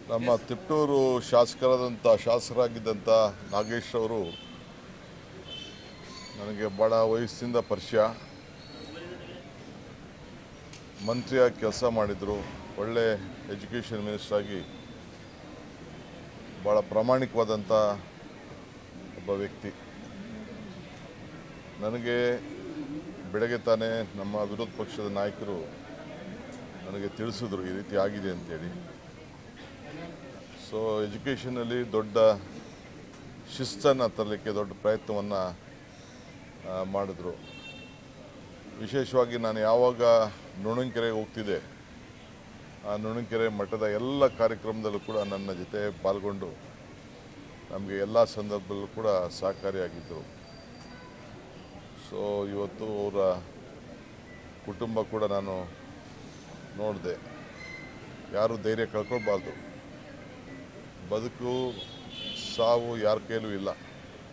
ನಮ್ಮ ತಿಪ್ಟೂರು ಶಾಸಕರಾಗಿದ್ದಂಥ ನಾಗೇಶ್ ಅವರು ನನಗೆ ಭಾಳ ವಯಸ್ಸಿಂದ ಪರಿಚಯ. ಮಂತ್ರಿಯಾಗಿ ಕೆಲಸ ಮಾಡಿದರು. ಒಳ್ಳೆ ಎಜುಕೇಷನ್ ಮಿನಿಸ್ಟರ್ ಆಗಿ ಭಾಳ ಪ್ರಾಮಾಣಿಕವಾದಂಥ ಒಬ್ಬ ವ್ಯಕ್ತಿ. ನನಗೆ ಬೆಳಗ್ಗೆ ತಾನೇ ನಮ್ಮ ವಿರೋಧ ಪಕ್ಷದ ನಾಯಕರು ನನಗೆ ತಿಳಿಸಿದ್ರು ಈ ರೀತಿ ಆಗಿದೆ ಅಂತೇಳಿ. ಸೊ ಎಜುಕೇಷನಲ್ಲಿ ದೊಡ್ಡ ಶಿಸ್ತನ್ನು ತರಲಿಕ್ಕೆ ದೊಡ್ಡ ಪ್ರಯತ್ನವನ್ನು ಮಾಡಿದ್ರು. ವಿಶೇಷವಾಗಿ ನಾನು ಯಾವಾಗ ನುಣಂಕೆರೆಗೆ ಹೋಗ್ತಿದ್ದೆ, ಆ ನುಣಂಕೆರೆ ಮಠದ ಎಲ್ಲ ಕಾರ್ಯಕ್ರಮದಲ್ಲೂ ಕೂಡ ನನ್ನ ಜೊತೆ ಪಾಲ್ಗೊಂಡು ನಮಗೆ ಎಲ್ಲ ಸಂದರ್ಭದಲ್ಲೂ ಕೂಡ ಸಹಕಾರಿಯಾಗಿದ್ದರು. ಸೊ ಇವತ್ತು ಅವರ ಕುಟುಂಬ ಕೂಡ ನಾನು ನೋಡಿದೆ. ಯಾರೂ ಧೈರ್ಯ ಕಳ್ಕೊಳ್ಬಾರ್ದು. ಬದುಕು ಸಾವು ಯಾರ ಕೈಲೂ ಇಲ್ಲ,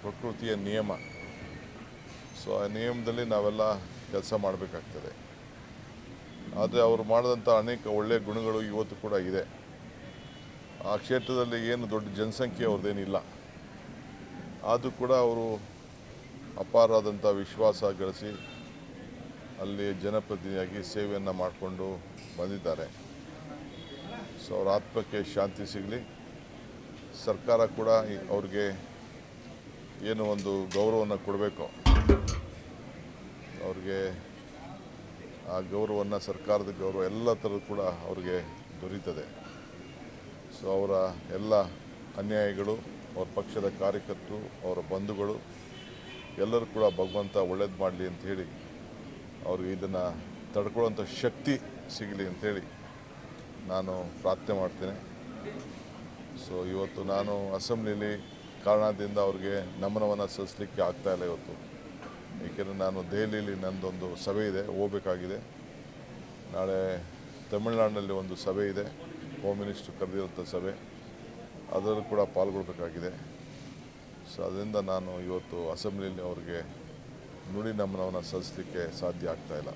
ಪ್ರಕೃತಿಯ ನಿಯಮ. ಸೊ ಆ ನಿಯಮದಲ್ಲಿ ನಾವೆಲ್ಲ ಕೆಲಸ ಮಾಡಬೇಕಾಗ್ತದೆ. ಆದರೆ ಅವರು ಮಾಡಿದಂಥ ಅನೇಕ ಒಳ್ಳೆಯ ಗುಣಗಳು ಇವತ್ತು ಕೂಡ ಇದೆ. ಆ ಕ್ಷೇತ್ರದಲ್ಲಿ ಏನು ದೊಡ್ಡ ಜನಸಂಖ್ಯೆ ಅವ್ರದ್ದೇನಿಲ್ಲ, ಆದರೂ ಕೂಡ ಅವರು ಅಪಾರವಾದಂಥ ವಿಶ್ವಾಸ ಗಳಿಸಿ ಅಲ್ಲಿ ಜನಪ್ರತಿನಿಧಿಯಾಗಿ ಸೇವೆಯನ್ನು ಮಾಡಿಕೊಂಡು ಬಂದಿದ್ದಾರೆ. ಸೊ ಅವರ ಆತ್ಮಕ್ಕೆ ಶಾಂತಿ ಸಿಗಲಿ. ಸರ್ಕಾರ ಕೂಡ ಅವ್ರಿಗೆ ಏನು ಒಂದು ಗೌರವವನ್ನು ಕೊಡಬೇಕು, ಅವ್ರಿಗೆ ಆ ಗೌರವವನ್ನು, ಸರ್ಕಾರದ ಗೌರವ ಎಲ್ಲ ಥರದ್ದು ಕೂಡ ಅವ್ರಿಗೆ ದೊರೀತದೆ. ಸೊ ಅವರ ಎಲ್ಲ ಅನ್ಯಾಯಗಳು, ಅವ್ರ ಪಕ್ಷದ ಕಾರ್ಯಕರ್ತರು, ಅವರ ಬಂಧುಗಳು ಎಲ್ಲರೂ ಕೂಡ ಭಗವಂತ ಒಳ್ಳೇದು ಮಾಡಲಿ ಅಂಥೇಳಿ, ಅವ್ರಿಗೆ ಇದನ್ನು ತಡ್ಕೊಳ್ಳೋಂಥ ಶಕ್ತಿ ಸಿಗಲಿ ಅಂಥೇಳಿ ನಾನು ಪ್ರಾರ್ಥನೆ ಮಾಡ್ತೇನೆ. ಸೊ ಇವತ್ತು ನಾನು ಅಸೆಂಬ್ಲಿಲಿ ಕಾರಣದಿಂದ ಅವ್ರಿಗೆ ನಮನವನ್ನು ಸಲ್ಲಿಸಲಿಕ್ಕೆ ಆಗ್ತಾಯಿಲ್ಲ ಇವತ್ತು. ಏಕೆಂದರೆ ನಾನು ದೆಹಲಿಯಲ್ಲಿ ನನ್ನದೊಂದು ಸಭೆ ಇದೆ, ಹೋಗಬೇಕಾಗಿದೆ. ನಾಳೆ ತಮಿಳುನಾಡಿನಲ್ಲಿ ಒಂದು ಸಭೆ ಇದೆ, ಹೋಮ್ ಮಿನಿಸ್ಟ್ರು ಕರೆದಿರೋಂಥ ಸಭೆ, ಅದರಲ್ಲೂ ಕೂಡ ಪಾಲ್ಗೊಳ್ಬೇಕಾಗಿದೆ. ಸೊ ಅದರಿಂದ ನಾನು ಇವತ್ತು ಅಸೆಂಬ್ಲಿಯಲ್ಲಿ ಅವ್ರಿಗೆ ನುಡಿ ನಮನವನ್ನು ಸಲ್ಲಿಸಲಿಕ್ಕೆ ಸಾಧ್ಯ ಆಗ್ತಾಯಿಲ್ಲ.